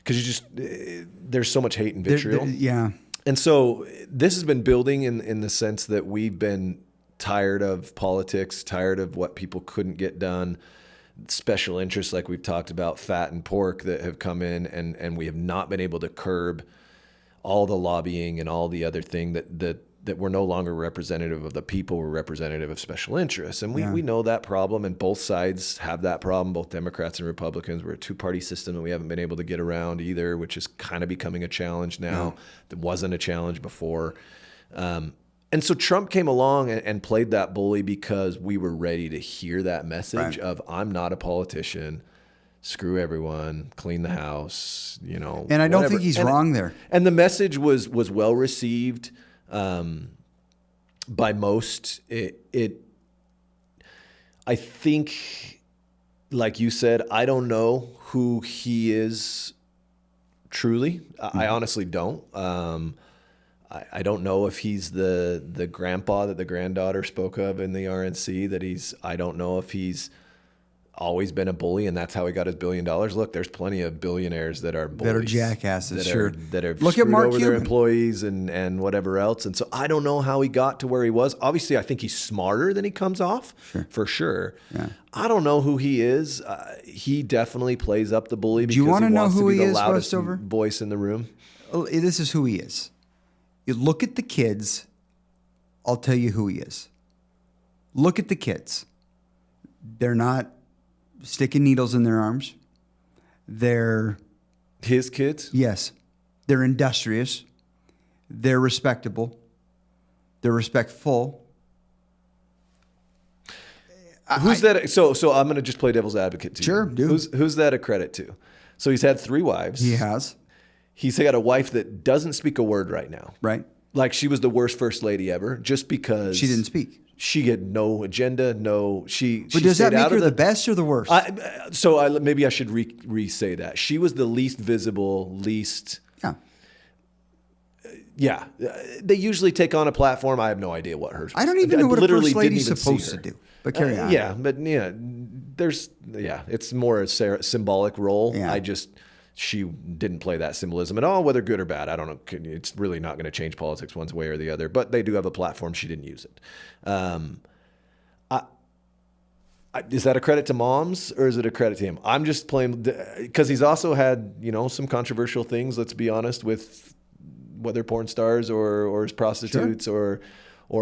[SPEAKER 2] Because there's so much hate and vitriol.
[SPEAKER 1] Yeah.
[SPEAKER 2] And so this has been building in the sense that we've been tired of politics, tired of what people couldn't get done, special interests like we've talked about, fat and pork, that have come in, and we have not been able to curb all the lobbying and all the other thing that we're no longer representative of the people, we're representative of special interests. And we know that problem, and both sides have that problem, both Democrats and Republicans. We're a two-party system, and we haven't been able to get around either, which is kind of becoming a challenge now. That wasn't a challenge before. And so Trump came along and played that bully because we were ready to hear that message of, I'm not a politician, screw everyone, clean the house, And I
[SPEAKER 1] whatever. Don't think he's wrong there.
[SPEAKER 2] And the message was well received by most. I think, like you said, I don't know who he is truly. I honestly don't. I don't know if he's the grandpa that the granddaughter spoke of in the RNC. I don't know if he's always been a bully and that's how he got his $1 billion. Look, there's plenty of billionaires that are bullies.
[SPEAKER 1] That are jackasses, sure.
[SPEAKER 2] That have
[SPEAKER 1] Look at
[SPEAKER 2] screwed
[SPEAKER 1] Mark
[SPEAKER 2] over their
[SPEAKER 1] Cuban.
[SPEAKER 2] employees and whatever else. And so I don't know how he got to where he was. Obviously, I think he's smarter than he comes off, for sure.
[SPEAKER 1] Yeah.
[SPEAKER 2] I don't know who he is. He definitely plays up the bully because
[SPEAKER 1] you wanna
[SPEAKER 2] he
[SPEAKER 1] know
[SPEAKER 2] wants
[SPEAKER 1] who
[SPEAKER 2] to be
[SPEAKER 1] he
[SPEAKER 2] the
[SPEAKER 1] is,
[SPEAKER 2] loudest
[SPEAKER 1] Westover?
[SPEAKER 2] voice in the room.
[SPEAKER 1] This is who he is. You look at the kids, I'll tell you who he is. Look at the kids. They're not sticking needles in their arms. They're...
[SPEAKER 2] His kids?
[SPEAKER 1] Yes. They're industrious. They're respectable. They're respectful.
[SPEAKER 2] Who's that? So I'm going to just play devil's advocate to you.
[SPEAKER 1] Sure, do.
[SPEAKER 2] Who's that a credit to? So he's had 3 wives.
[SPEAKER 1] He has.
[SPEAKER 2] He's got a wife that doesn't speak a word right now.
[SPEAKER 1] Right.
[SPEAKER 2] Like she was the worst first lady ever just because
[SPEAKER 1] She didn't speak.
[SPEAKER 2] She had no agenda, she
[SPEAKER 1] But does that
[SPEAKER 2] stayed
[SPEAKER 1] make
[SPEAKER 2] out
[SPEAKER 1] her
[SPEAKER 2] of
[SPEAKER 1] the best or the worst?
[SPEAKER 2] Maybe I should re-say that. She was the least visible, least...
[SPEAKER 1] Yeah.
[SPEAKER 2] Yeah. They usually take on a platform. I have no idea what hers was.
[SPEAKER 1] I don't even know what a
[SPEAKER 2] literally
[SPEAKER 1] first lady's
[SPEAKER 2] didn't even
[SPEAKER 1] supposed
[SPEAKER 2] see
[SPEAKER 1] to
[SPEAKER 2] her.
[SPEAKER 1] do. But carry on.
[SPEAKER 2] Yeah, but it's more a symbolic role.
[SPEAKER 1] Yeah.
[SPEAKER 2] She didn't play that symbolism at all, whether good or bad. I don't know. It's really not going to change politics one way or the other, but they do have a platform. She didn't use it. Is that a credit to moms or is it a credit to him? I'm just playing because he's also had, some controversial things, let's be honest, with whether porn stars or his prostitutes or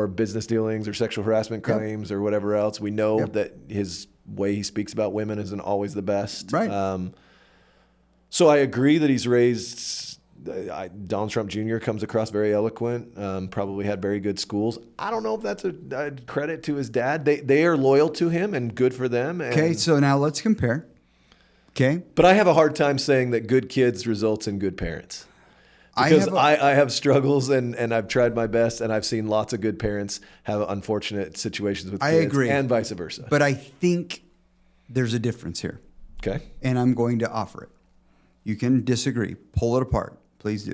[SPEAKER 2] business dealings or sexual harassment claims or whatever else. We know that his way he speaks about women isn't always the best.
[SPEAKER 1] Right.
[SPEAKER 2] So I agree that he's raised. Donald Trump Jr. comes across very eloquent. Probably had very good schools. I don't know if that's a credit to his dad. They are loyal to him and good for them.
[SPEAKER 1] Okay, so now let's compare. Okay,
[SPEAKER 2] but I have a hard time saying that good kids results in good parents. Because I have struggles and I've tried my best and I've seen lots of good parents have unfortunate situations with kids.
[SPEAKER 1] I agree.
[SPEAKER 2] And vice versa.
[SPEAKER 1] But I think there's a difference here.
[SPEAKER 2] Okay.
[SPEAKER 1] And I'm going to offer it. You can disagree. Pull it apart. Please do.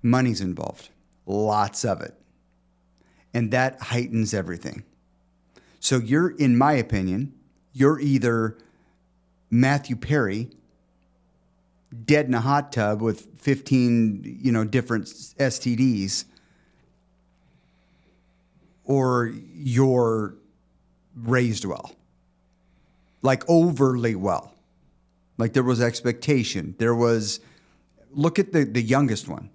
[SPEAKER 1] Money's involved. Lots of it. And that heightens everything. So in my opinion, you're either Matthew Perry, dead in a hot tub with 15, different STDs, or you're raised well, like overly well. Like there was expectation. There was, look at the youngest one,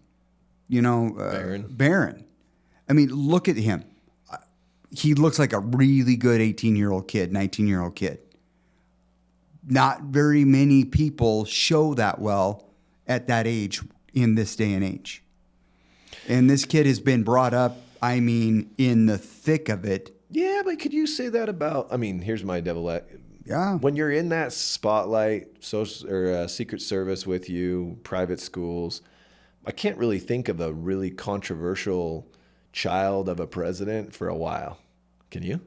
[SPEAKER 1] Barron. I mean, look at him. He looks like a really good 18-year-old kid, 19-year-old kid. Not very many people show that well at that age in this day and age. And this kid has been brought up, in the thick of it.
[SPEAKER 2] Yeah, but could you say that about, here's my devil.
[SPEAKER 1] Yeah.
[SPEAKER 2] When you're in that spotlight, social or Secret Service with you, private schools, I can't really think of a really controversial child of a president for a while. Can you?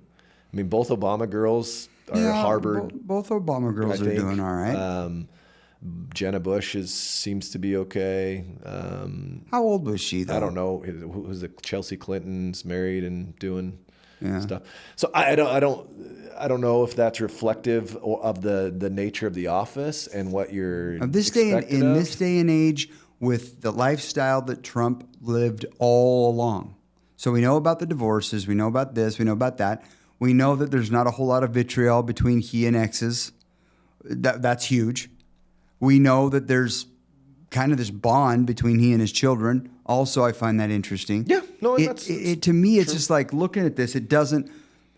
[SPEAKER 2] Both Obama girls are Harvard.
[SPEAKER 1] Both Obama girls are doing all right.
[SPEAKER 2] Jenna Bush seems to be okay.
[SPEAKER 1] How old was she, though?
[SPEAKER 2] I don't know. Who's the Chelsea Clinton's married and doing stuff. So I don't know if that's reflective of the nature of the office and what you're
[SPEAKER 1] in this day and age with the lifestyle that Trump lived all along. So we know about the divorces, we know about this, we know about that. We know that there's not a whole lot of vitriol between he and exes. That's huge. We know that there's kind of this bond between he and his children. Also, I find that interesting.
[SPEAKER 2] Yeah, no,
[SPEAKER 1] to me, it's just like looking at this. It doesn't.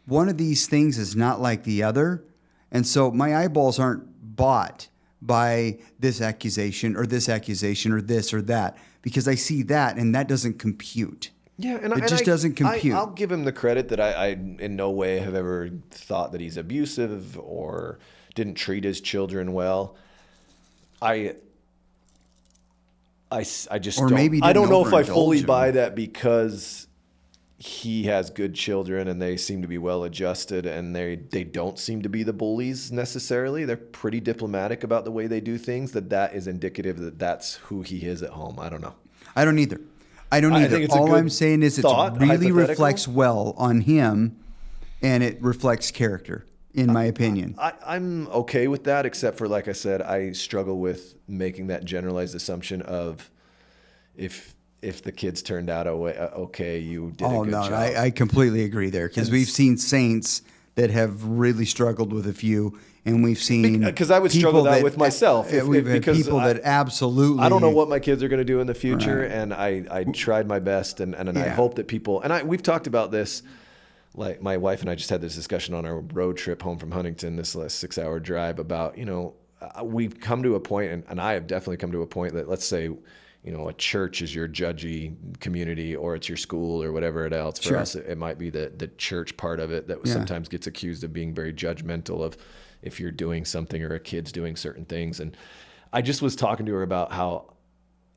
[SPEAKER 1] One of these things is not like the other, and so my eyeballs aren't bought by this accusation or this or this or that because I see that and that doesn't compute.
[SPEAKER 2] Yeah, and
[SPEAKER 1] it just doesn't compute.
[SPEAKER 2] I'll give him the credit that I in no way have ever thought that he's abusive or didn't treat his children well. I just I don't know if I fully buy that because he has good children and they seem to be well adjusted and they don't seem to be the bullies necessarily. They're pretty diplomatic about the way they do things. That is indicative that that's who he is at home. I don't know.
[SPEAKER 1] I don't either. All I'm saying is it really reflects well on him and it reflects character. in my opinion.
[SPEAKER 2] I'm okay with that, except for, like I said, I struggle with making that generalized assumption of if the kids turned out okay, you did a good job.
[SPEAKER 1] I completely agree there, because we've seen saints that have really struggled with a few, and we've seen
[SPEAKER 2] because I would struggle that with myself.
[SPEAKER 1] We've had people that absolutely.
[SPEAKER 2] I don't know what my kids are going to do in the future, and I tried my best, and I hope that people we've talked about this. Like my wife and I just had this discussion on our road trip home from Huntington, this last 6-hour drive, about we've come to a point, and I have definitely come to a point that, let's say, a church is your judgy community, or it's your school or whatever it else. For us, it might be the church part of it that sometimes gets accused of being very judgmental of if you're doing something or a kid's doing certain things. And I just was talking to her about how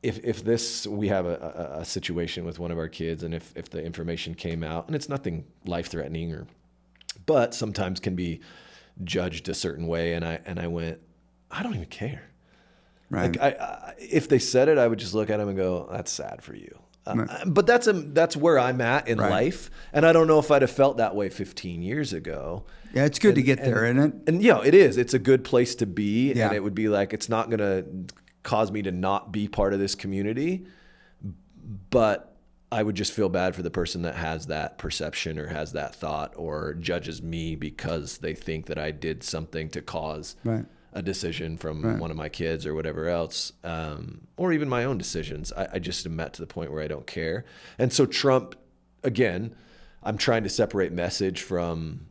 [SPEAKER 2] if we have a situation with one of our kids, and if the information came out, and it's nothing life-threatening, but sometimes can be judged a certain way, and I went, I don't even care.
[SPEAKER 1] Right.
[SPEAKER 2] Like if they said it, I would just look at them and go, "That's sad for you." But that's where I'm at in life, and I don't know if I'd have felt that way 15 years ago.
[SPEAKER 1] Yeah, it's good to get there, isn't it?
[SPEAKER 2] And it is. It's a good place to be, and it would be like, it's not going to cause me to not be part of this community, but I would just feel bad for the person that has that perception or has that thought or judges me because they think that I did something to cause a decision from one of my kids or whatever else, or even my own decisions. I just am at to the point where I don't care. And so Trump, again, I'm trying to separate message from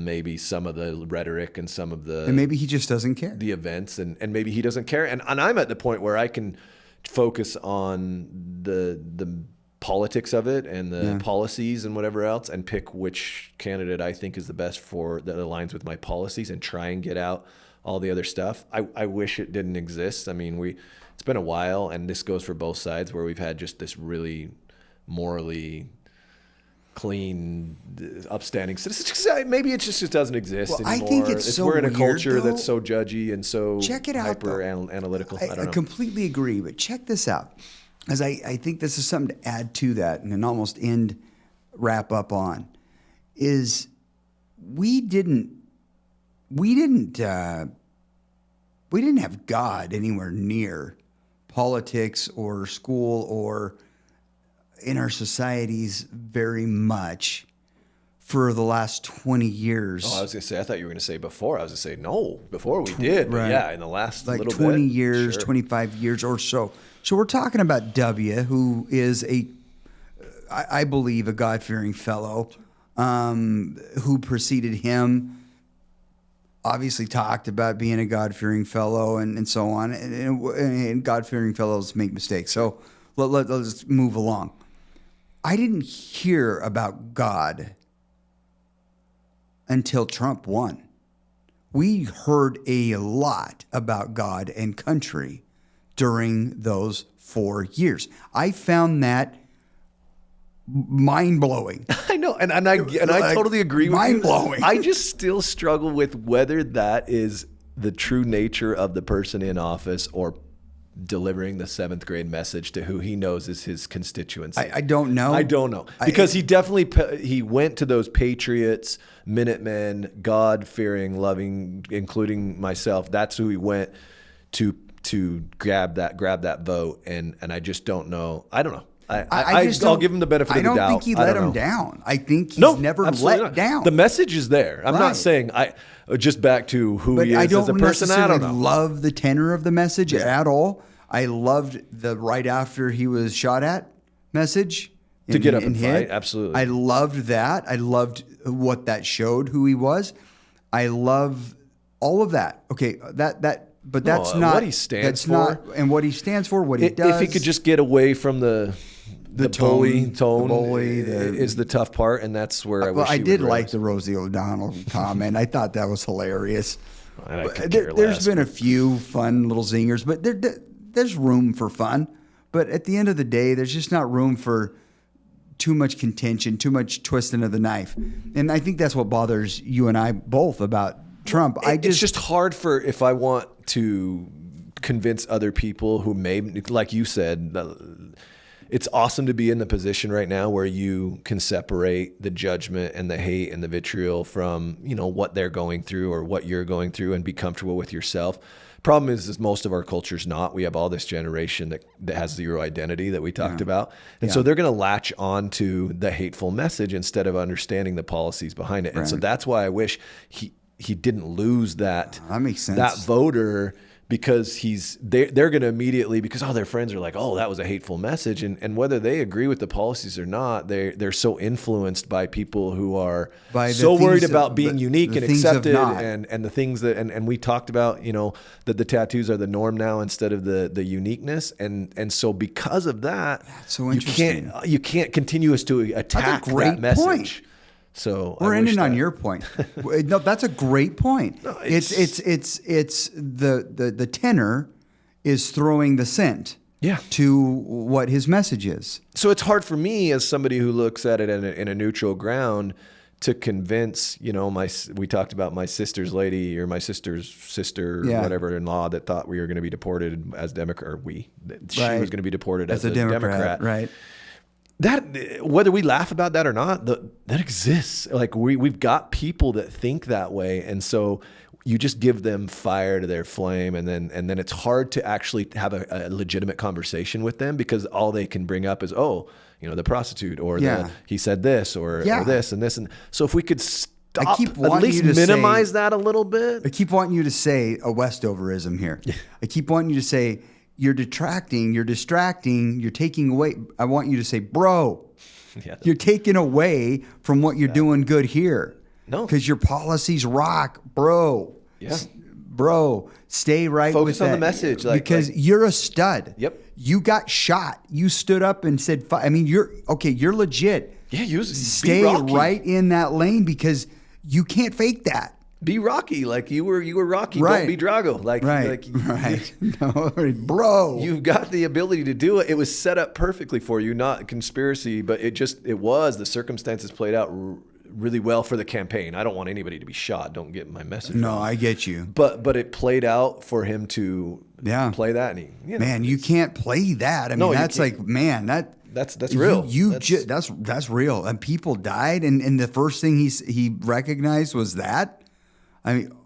[SPEAKER 2] maybe some of the rhetoric and some of the...
[SPEAKER 1] And maybe he just doesn't care.
[SPEAKER 2] The events, and maybe he doesn't care. And I'm at the point where I can focus on the politics of it and the policies and whatever else, and pick which candidate I think is the best that aligns with my policies, and try and get out all the other stuff. I wish it didn't exist. I mean, it's been a while, and this goes for both sides, where we've had just this really morally clean, upstanding citizens. Maybe it just doesn't exist anymore.
[SPEAKER 1] I think it's so
[SPEAKER 2] we're in a
[SPEAKER 1] weird,
[SPEAKER 2] culture
[SPEAKER 1] though.
[SPEAKER 2] that's so judgy and so hyper analytical. I don't know.
[SPEAKER 1] I completely agree, but check this out, as I think this is something to add to that, and then almost wrap up on, is we didn't have God anywhere near politics or school or in our societies very much for the last 20 years.
[SPEAKER 2] Oh, I was going to say, I thought you were going to say before. I was going to say, no, before we did. But yeah, in the last
[SPEAKER 1] like
[SPEAKER 2] little
[SPEAKER 1] 20
[SPEAKER 2] bit.
[SPEAKER 1] years, 25 years or so. So we're talking about W, who is I believe, a God-fearing fellow, who preceded him, obviously talked about being a God-fearing fellow and so on. And God-fearing fellows make mistakes. So let's move along. I didn't hear about God until Trump won. We heard a lot about God and country during those 4 years. I found that mind-blowing.
[SPEAKER 2] I know, and I totally agree with you.
[SPEAKER 1] Mind-blowing.
[SPEAKER 2] I just still struggle with whether that is the true nature of the person in office, or delivering the 7th grade message to who he knows is his constituency.
[SPEAKER 1] I don't know.
[SPEAKER 2] I don't know, because he went to those patriots, Minutemen, God-fearing, loving, including myself. That's who he went to grab that vote, and I just don't know. I don't know. I'll give him the benefit of the doubt.
[SPEAKER 1] I don't think he let him down. I think he's never let down.
[SPEAKER 2] The message is there. I'm not saying just back to who he is as a person. I don't know.
[SPEAKER 1] Love the tenor of the message at all. I loved the right after he was shot at message
[SPEAKER 2] to get up and fight. Absolutely.
[SPEAKER 1] I loved that. I loved what that showed, who he was. I love all of that. Okay, but that's not
[SPEAKER 2] what he stands for.
[SPEAKER 1] And what he stands for, what he does.
[SPEAKER 2] If he could just get away from the bully tone, is the tough part, and that's where I wish he would
[SPEAKER 1] did like the Rosie O'Donnell comment. I thought that was hilarious. There's been a few fun little zingers, but there's room for fun. But at the end of the day, there's just not room for too much contention, too much twisting of the knife. And I think that's what bothers you and I both about Trump.
[SPEAKER 2] It's just hard if I want to convince other people who may, like you said, it's awesome to be in the position right now where you can separate the judgment and the hate and the vitriol from, you know, what they're going through or what you're going through, and be comfortable with yourself. Problem is most of our culture's not. We have all this generation that has zero identity that we talked about. And so they're going to latch on to the hateful message instead of understanding the policies behind it. And so that's why I wish he didn't lose that,
[SPEAKER 1] that makes sense.
[SPEAKER 2] That voter, because they're going to immediately, because all their friends are like, oh, that was a hateful message. And whether they agree with the policies or not, they're so influenced by people who are so worried about being unique and accepted, and the things that, and we talked about, you know, that the tattoos are the norm now instead of the uniqueness. And so because of that,
[SPEAKER 1] that's so interesting.
[SPEAKER 2] You can't continue to attack that message. Point. So
[SPEAKER 1] we're ending on your point. No, that's a great point. No, it's the tenor is throwing the scent to what his message is.
[SPEAKER 2] So it's hard for me as somebody who looks at it in a neutral ground to convince, you know, we talked about my sister's lady or my sister's sister, whatever, in law, that thought we were going to be deported as Democrat, or she was going to be deported as a Democrat.
[SPEAKER 1] Right.
[SPEAKER 2] That, whether we laugh about that or not, that exists. Like we've got people that think that way, and so you just give them fire to their flame, and then it's hard to actually have a legitimate conversation with them, because all they can bring up is, oh, you know, the prostitute, or he said this, or this and this, and so if we could stop, at least minimize that a little bit.
[SPEAKER 1] I keep wanting you to say a Westoverism here. I keep wanting you to say, you're detracting, you're distracting, you're taking away. I want you to say, bro, you're taking away from what you're doing good here.
[SPEAKER 2] No.
[SPEAKER 1] Because your policies rock, bro.
[SPEAKER 2] Yeah.
[SPEAKER 1] Bro, stay right
[SPEAKER 2] Focus
[SPEAKER 1] with
[SPEAKER 2] on
[SPEAKER 1] that.
[SPEAKER 2] the message.
[SPEAKER 1] Because you're a stud.
[SPEAKER 2] Yep.
[SPEAKER 1] You got shot. You stood up and said, I mean, you're legit.
[SPEAKER 2] Yeah,
[SPEAKER 1] stay right in that lane, because you can't fake that.
[SPEAKER 2] Be Rocky, like you were Rocky.
[SPEAKER 1] Right.
[SPEAKER 2] Don't be Drago,
[SPEAKER 1] right. No, bro.
[SPEAKER 2] You've got the ability to do it. It was set up perfectly for you, not conspiracy, but the circumstances played out really well for the campaign. I don't want anybody to be shot. Don't get my message wrong.
[SPEAKER 1] I get you.
[SPEAKER 2] But it played out for him to play that. And
[SPEAKER 1] you can't play that. I mean, that's like, man,
[SPEAKER 2] that's real.
[SPEAKER 1] That's real. And people died, and the first thing he recognized was that. I mean,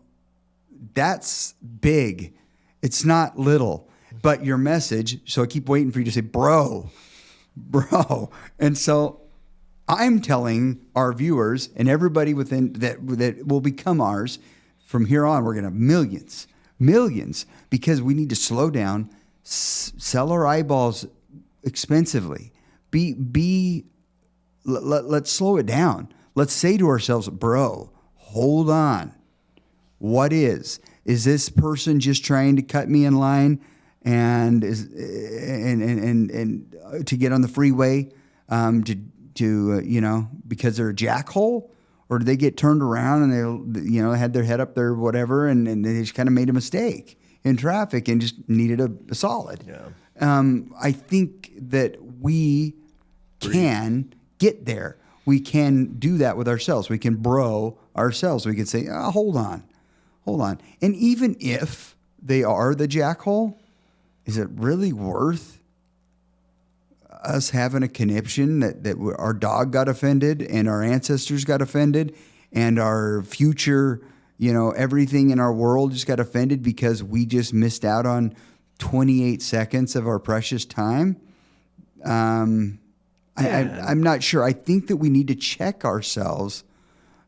[SPEAKER 1] that's big. It's not little. But your message, so I keep waiting for you to say, bro. And so I'm telling our viewers and everybody within that will become ours from here on, we're going to have millions, because we need to slow down, sell our eyeballs expensively. Let's slow it down. Let's say to ourselves, bro, hold on. What is this person just trying to cut me in line and to get on the freeway because they're a jackhole, or did they get turned around and they had their head up there, whatever, and they just kind of made a mistake in traffic and just needed a solid. I think that we can get there. We can do that with ourselves. We can bro ourselves. We can say, hold on. And even if they are the jackhole, is it really worth us having a conniption that our dog got offended and our ancestors got offended and our future, everything in our world just got offended because we just missed out on 28 seconds of our precious time? I'm not sure. I think that we need to check ourselves.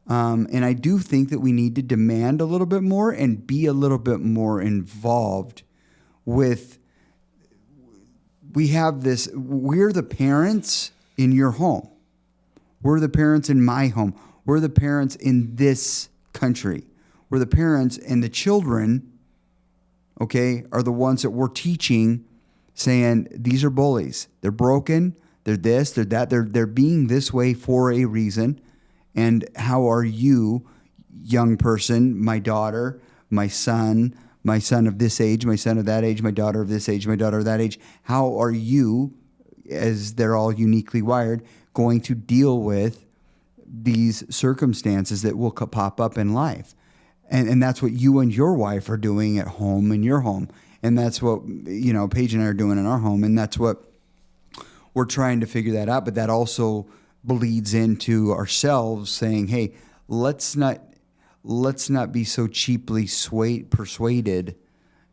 [SPEAKER 1] And I do think that we need to demand a little bit more and be a little bit more involved with. We're the parents in your home. We're the parents in my home. We're the parents in this country. We're the parents, and the children, are the ones that we're teaching, saying these are bullies. They're broken. They're this, they're that. They're being this way for a reason. And how are you, young person, my daughter, my son of this age, my son of that age, my daughter of this age, my daughter of that age, how are you, as they're all uniquely wired, going to deal with these circumstances that will pop up in life? And that's what you and your wife are doing at home in your home. And that's what, Paige and I are doing in our home. And that's what we're trying to figure that out, but that also bleeds into ourselves saying, hey, let's not be so cheaply persuaded.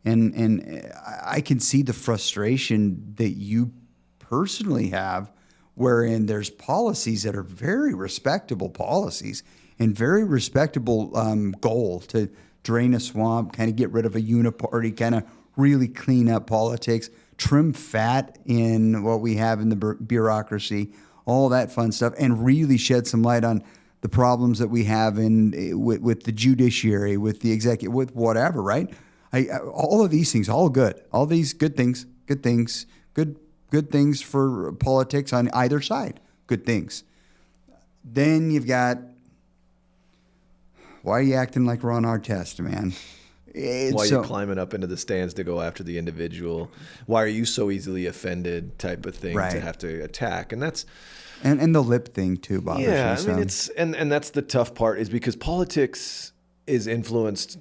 [SPEAKER 1] And I can see the frustration that you personally have, wherein there's policies that are very respectable policies and very respectable goal to drain a swamp, kind of get rid of a uniparty, kind of really clean up politics, trim fat in what we have in the bureaucracy, all that fun stuff, and really shed some light on the problems that we have with the judiciary, with the executive, with whatever, right? All of these things, all good. All these good things, good things for politics on either side, good things. Then you've got, why are you acting like we're on our test, man?
[SPEAKER 2] Why are you climbing up into the stands to go after the individual? Why are you so easily offended type of thing to have to attack? And that's...
[SPEAKER 1] And the lip thing too bothers me.
[SPEAKER 2] Yeah, I mean, it's... And that's the tough part, is because politics is influenced,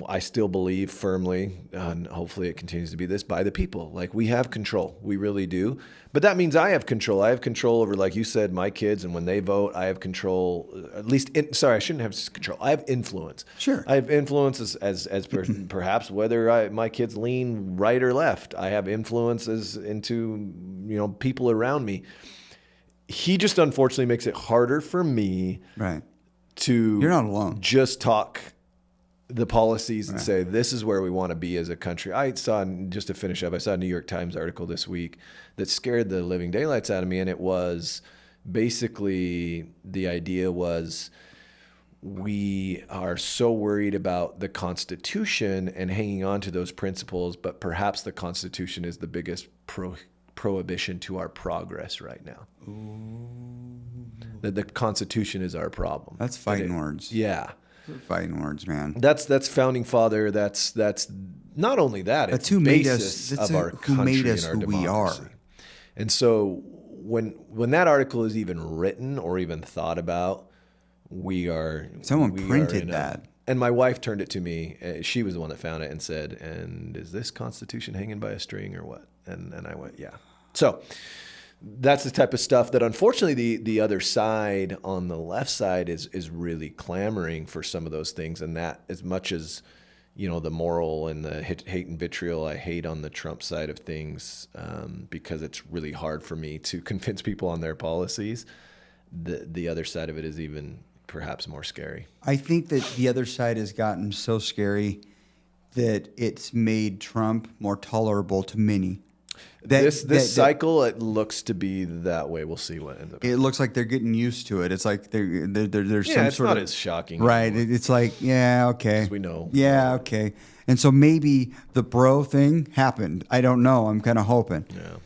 [SPEAKER 2] I still believe firmly, and hopefully it continues to be this, by the people. Like, we have control. We really do. But that means I have control. I have control over, like you said, my kids, and when they vote, I have control, at least, I shouldn't have control. I have influence.
[SPEAKER 1] Sure.
[SPEAKER 2] I have influence as perhaps whether my kids lean right or left. I have influences into, people around me. He just unfortunately makes it harder for me to
[SPEAKER 1] You're not alone.
[SPEAKER 2] Just talk the policies and say, this is where we want to be as a country. I saw, just to finish up, I saw a New York Times article this week that scared the living daylights out of me. And it was basically, the idea was, we are so worried about the Constitution and hanging on to those principles, but perhaps the Constitution is the biggest prohibition to our progress right now. That the Constitution is our problem.
[SPEAKER 1] That's fighting words.
[SPEAKER 2] Yeah.
[SPEAKER 1] Fighting words, man.
[SPEAKER 2] That's founding father. That's not only that. It's
[SPEAKER 1] who made
[SPEAKER 2] basis
[SPEAKER 1] us.
[SPEAKER 2] of our country,
[SPEAKER 1] who made us
[SPEAKER 2] and our
[SPEAKER 1] who we
[SPEAKER 2] democracy.
[SPEAKER 1] are.
[SPEAKER 2] And so when that article is even written or even thought about,
[SPEAKER 1] Someone printed that.
[SPEAKER 2] And my wife turned it to me. She was the one that found it and said, "And is this Constitution hanging by a string or what?" And I went, "Yeah." So that's the type of stuff that, unfortunately, the other side, on the left side, is really clamoring for some of those things. And that, as much as, the moral and the hate and vitriol I hate on the Trump side of things, because it's really hard for me to convince people on their policies, the other side of it is even perhaps more scary.
[SPEAKER 1] I think that the other side has gotten so scary that it's made Trump more tolerable to many.
[SPEAKER 2] This cycle, it looks to be that way. We'll see what ends up.
[SPEAKER 1] It looks like they're getting used to it. It's like there's some
[SPEAKER 2] it's
[SPEAKER 1] sort
[SPEAKER 2] not
[SPEAKER 1] of
[SPEAKER 2] as shocking,
[SPEAKER 1] right?
[SPEAKER 2] anymore.
[SPEAKER 1] It's like, yeah, okay,
[SPEAKER 2] 'Cause we know.
[SPEAKER 1] Yeah, okay. And so maybe the bro thing happened. I don't know. I'm kind of hoping.
[SPEAKER 2] Yeah.